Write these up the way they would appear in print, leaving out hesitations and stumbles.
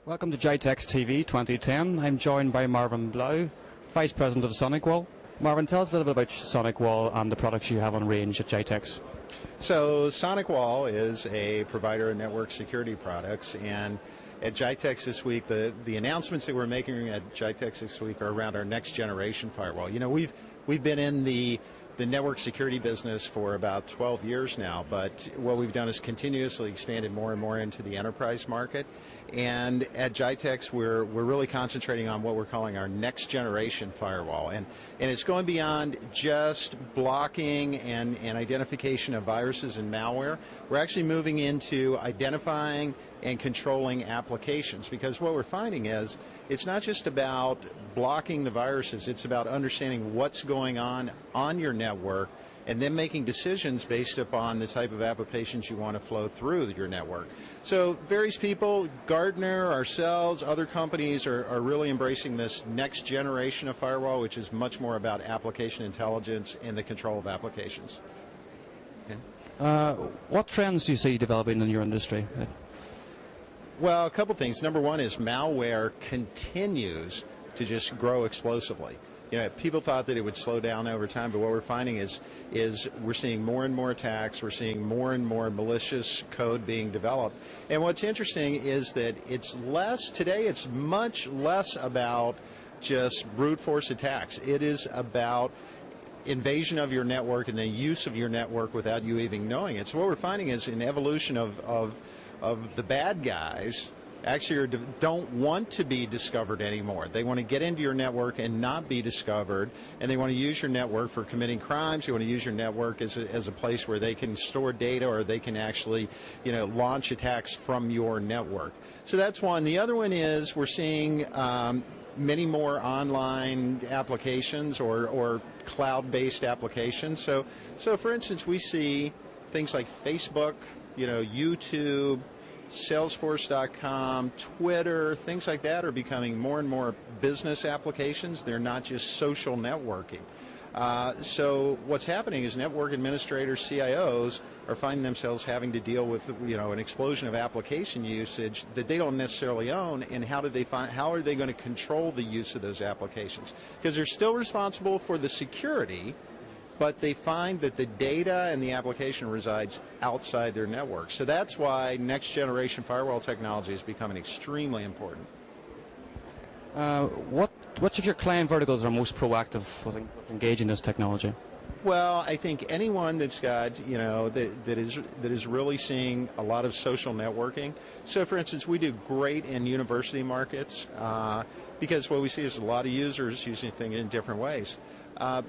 Welcome to Gitex TV 2010. I'm joined by Marvin Blough, Vice President of SonicWALL. Marvin, tell us a little bit about SonicWALL and the products you have on range at Gitex. So SonicWALL is a provider of network security products, and at Gitex this week, the announcements that we're making at Gitex this week are around our next generation firewall. You know, we've been in the network security business for about 12 years now, but what we've done is continuously expanded more and more into the enterprise market. And at Gitex, we're really concentrating on what we're calling our next generation firewall. And it's going beyond just blocking and identification of viruses and malware. We're actually moving into identifying and controlling applications, because what we're finding is it's not just about blocking the viruses, it's about understanding what's going on your network and then making decisions based upon the type of applications you want to flow through your network. So various people, Gartner, ourselves, other companies are really embracing this next generation of firewall, which is much more about application intelligence and the control of applications. Okay. What trends do you see developing in your industry? Well, a couple things. Number one is malware continues to just grow explosively. You know, people thought that it would slow down over time, but what we're finding is we're seeing more and more attacks, we're seeing more and more malicious code being developed. And what's interesting is that today it's much less about just brute force attacks. It is about invasion of your network and the use of your network without you even knowing it. So what we're finding is an evolution of the bad guys actually don't want to be discovered anymore. They want to get into your network and not be discovered, and they want to use your network for committing crimes. They want to use your network as a place where they can store data, or they can actually, launch attacks from your network. So that's one. The other one is we're seeing many more online applications or cloud-based applications. So for instance, we see things like Facebook, YouTube, Salesforce.com, Twitter, things like that are becoming more and more business applications. They're not just social networking. So what's happening is network administrators, CIOs, are finding themselves having to deal with an explosion of application usage that they don't necessarily own, and how are they going to control the use of those applications? Because they're still responsible for the security, but they find that the data and the application resides outside their network. So that's why next generation firewall technology is becoming extremely important. Which of your client verticals are most proactive with engaging this technology? Well, I think anyone that's got, that is really seeing a lot of social networking. So for instance, we do great in university markets because what we see is a lot of users using things in different ways.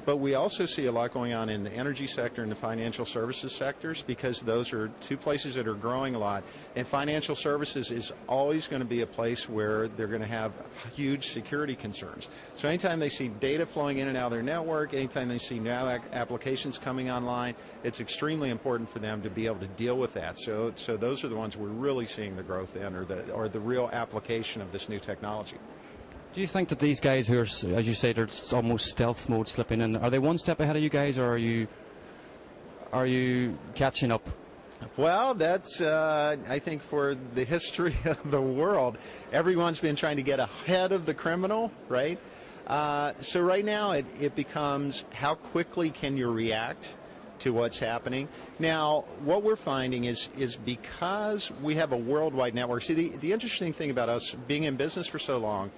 But we also see a lot going on in the energy sector and the financial services sectors, because those are two places that are growing a lot. And financial services is always going to be a place where they're going to have huge security concerns. So anytime they see data flowing in and out of their network, anytime they see new applications coming online, it's extremely important for them to be able to deal with that. So those are the ones we're really seeing the growth in, or the real application of this new technology. Do you think that these guys who are, as you say, they're almost stealth mode slipping in, are they one step ahead of you guys, or are you catching up? Well, that's, I think, for the history of the world, everyone's been trying to get ahead of the criminal, right? So right now it becomes how quickly can you react to what's happening. Now, what we're finding is because we have a worldwide network. See, the interesting thing about us being in business for so long,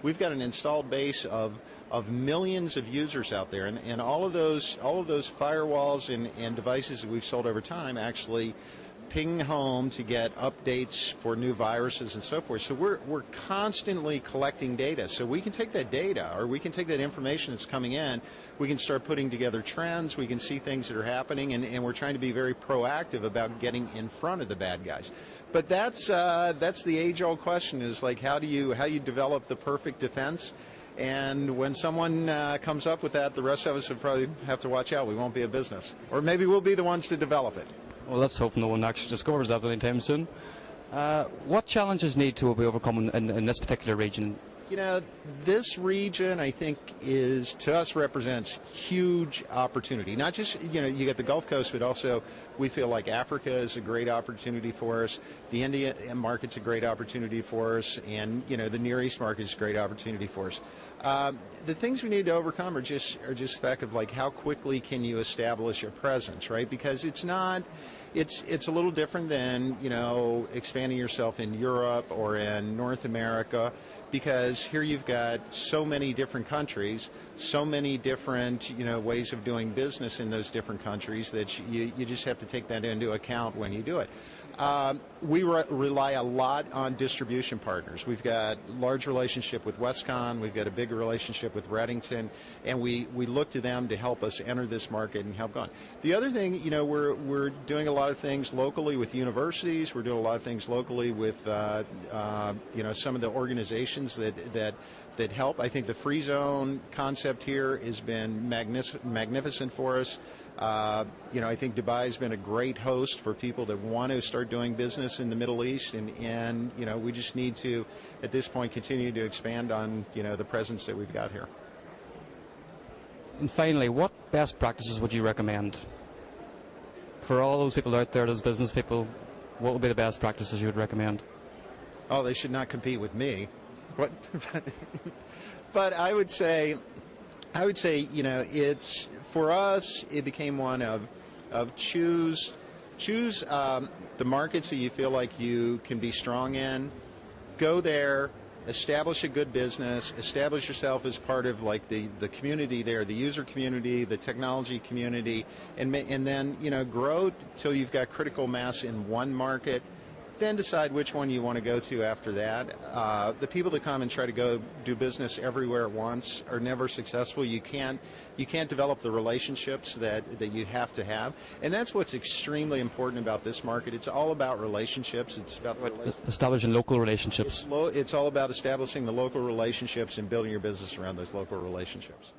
we've got an installed base of millions of users out there, and all of those firewalls and devices that we've sold over time actually ping home to get updates for new viruses and so forth. So we're constantly collecting data. So we can take that data, or we can take that information that's coming in, we can start putting together trends, we can see things that are happening, and we're trying to be very proactive about getting in front of the bad guys. But that's the age-old question, is like how you develop the perfect defense. And when someone comes up with that, the rest of us would probably have to watch out. We won't be a business, or maybe we'll be the ones to develop it. Well, let's hope no one actually discovers that anytime soon. What challenges need to be overcome in this particular region? You know, this region, I think, to us represents huge opportunity. Not just, you get the Gulf Coast, but also we feel like Africa is a great opportunity for us. The India market's a great opportunity for us, and the Near East market is a great opportunity for us. The things we need to overcome are just the fact of like how quickly can you establish your presence, right? Because it's a little different than expanding yourself in Europe or in North America, because here you've got so many different countries, so many different ways of doing business in those different countries that you just have to take that into account when you do it. We rely a lot on distribution partners. We've got a large relationship with Westcon, we've got a big relationship with Reddington, and we look to them to help us enter this market and help go on. The other thing, we're doing a lot of things locally with universities, we're doing a lot of things locally with some of the organizations that help. I think the free zone concept here has been magnificent for us. I think Dubai has been a great host for people that want to start doing business in the Middle East, and we just need to, at this point, continue to expand on the presence that we've got here. And finally, what best practices would you recommend for all those people out there, those business people? What would be the best practices you would recommend? Oh, they should not compete with me. What? But I would say, it's for us. It became one of choose the markets that you feel like you can be strong in. Go there, establish a good business, establish yourself as part of like the community there, the user community, the technology community, and then grow till you've got critical mass in one market. Then decide which one you want to go to after that. The people that come and try to go do business everywhere at once are never successful. You can't develop the relationships that you have to have, and that's what's extremely important about this market. It's all about relationships. It's about establishing local relationships. It's all about establishing the local relationships and building your business around those local relationships.